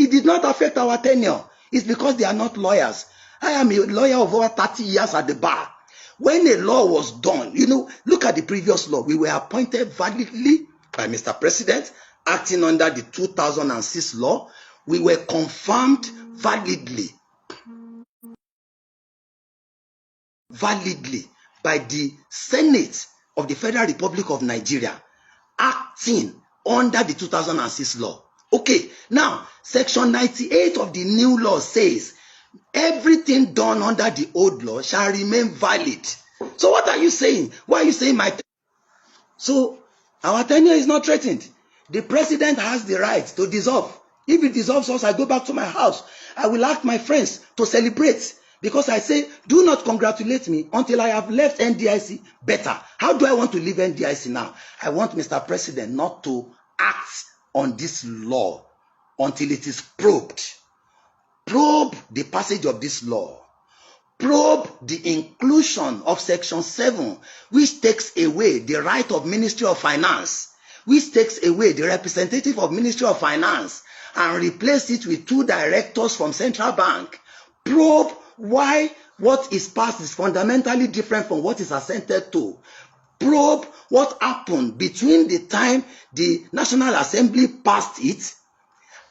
it did not affect our tenure. It's because they are not lawyers. I am a lawyer of over 30 years at the bar. When a law was done, look at the previous law. We were appointed validly by Mr. President, acting under the 2006 law. We were confirmed validly by the Senate of the Federal Republic of Nigeria, acting under the 2006 law. Okay, now, Section 98 of the new law says, everything done under the old law shall remain valid. So what are you saying? Why are you saying my... So our tenure is not threatened. The president has the right to dissolve. If he dissolves us, I go back to my house. I will ask my friends to celebrate, because I say, do not congratulate me until I have left NDIC better. How do I want to leave NDIC now? I want Mr. President not to act on this law until it is probed. Probe the passage of this law. Probe the inclusion of Section 7, which takes away the right of Ministry of Finance, which takes away the representative of Ministry of Finance, and replace it with 2 directors from Central Bank. Probe why what is passed is fundamentally different from what is assented to. Probe what happened between the time the National Assembly passed it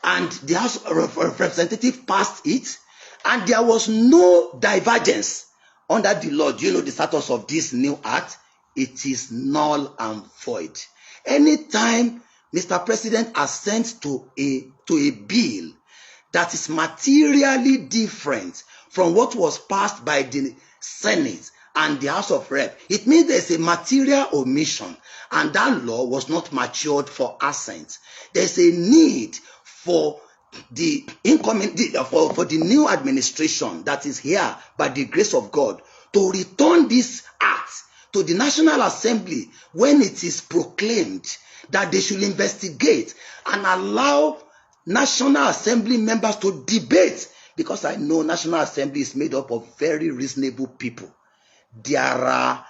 and the House of Representatives passed it, and there was no divergence under the law. Do you know the status of this new act? It is null and void. Anytime Mr. President assents to a bill that is materially different from what was passed by the Senate and the House of Rep, it means there's a material omission, and that law was not matured for assent. There's a need for the incoming, for the new administration that is here by the grace of God to return this act to the National Assembly when it is proclaimed that they should investigate and allow National Assembly members to debate, because I know National Assembly is made up of very reasonable people. There are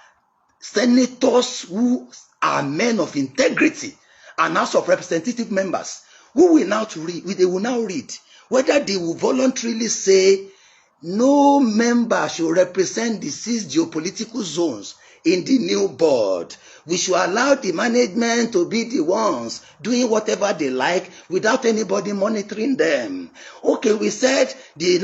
senators who are men of integrity and House of Representative members who will now read, they will now read whether they will voluntarily say no member should represent the 6 geopolitical zones in the new board. We should allow the management to be the ones doing whatever they like without anybody monitoring them. Okay, we said the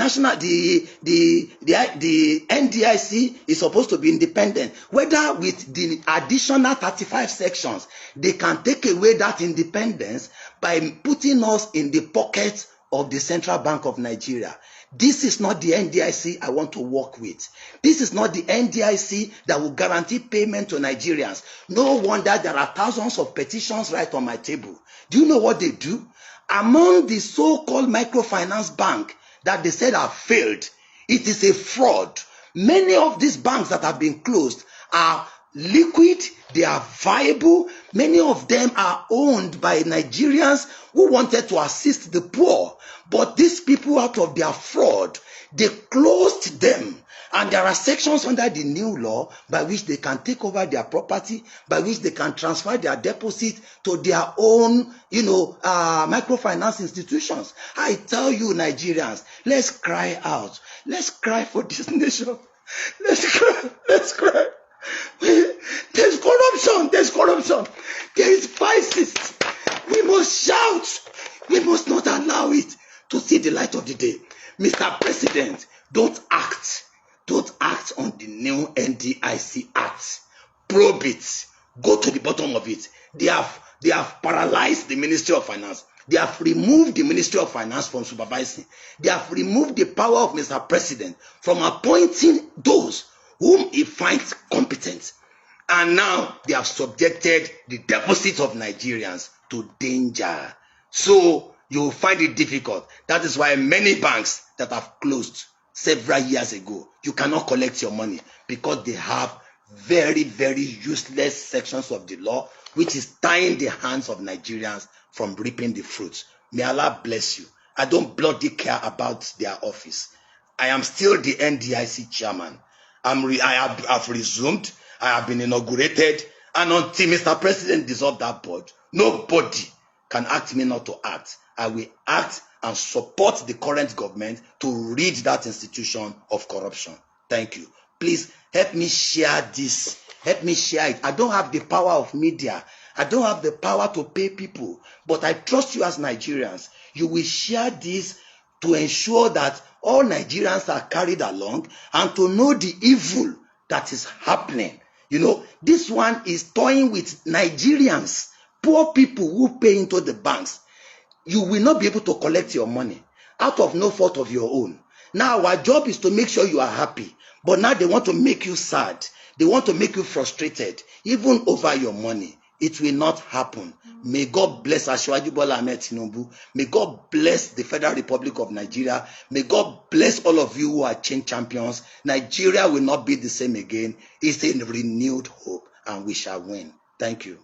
NDIC is supposed to be independent. Whether with the additional 35 sections, they can take away that independence by putting us in the pocket of the Central Bank of Nigeria. This is not the NDIC I want to work with. This is not the NDIC that will guarantee payment to Nigerians. No wonder there are thousands of petitions right on my table. Do you know what they do? Among the so-called microfinance bank that they said have failed, it is a fraud. Many of these banks that have been closed are liquid, they are viable. Many of them are owned by Nigerians who wanted to assist the poor. But these people, out of their fraud, they closed them. And there are sections under the new law by which they can take over their property, by which they can transfer their deposit to their own, microfinance institutions. I tell you, Nigerians, let's cry out. Let's cry for this nation. Let's cry. Let's cry. There's corruption. There is vices. We must shout. We must not allow it to see the light of the day. Mr. President, don't act on the new NDIC Act. Probe it. Go to the bottom of it. They have paralyzed the Ministry of Finance. They have removed the Ministry of Finance from supervising. They have removed the power of Mr. President from appointing those whom he finds competent. And now they have subjected the deposits of Nigerians to danger. So you will find it difficult. That is why many banks that have closed several years ago, you cannot collect your money because they have very, very useless sections of the law which is tying the hands of Nigerians from reaping the fruits. May Allah bless you. I don't bloody care about their office. I am still the NDIC chairman. I have resumed. I have been inaugurated. And until Mr. President dissolve that board, nobody can ask me not to act. I will act and support the current government to rid that institution of corruption. Thank you. Please help me share this. Help me share it. I don't have the power of media. I don't have the power to pay people, but I trust you as Nigerians. You will share this to ensure that all Nigerians are carried along and to know the evil that is happening. You know, this one is toying with Nigerians, poor people who pay into the banks. You will not be able to collect your money out of no fault of your own. Now, our job is to make sure you are happy, but now they want to make you sad. They want to make you frustrated, even over your money. It will not happen. May God bless Asiwaju Bola Ahmed Tinubu. May God bless the Federal Republic of Nigeria. May God bless all of you who are change champions. Nigeria will not be the same again. It's a renewed hope, and we shall win. Thank you.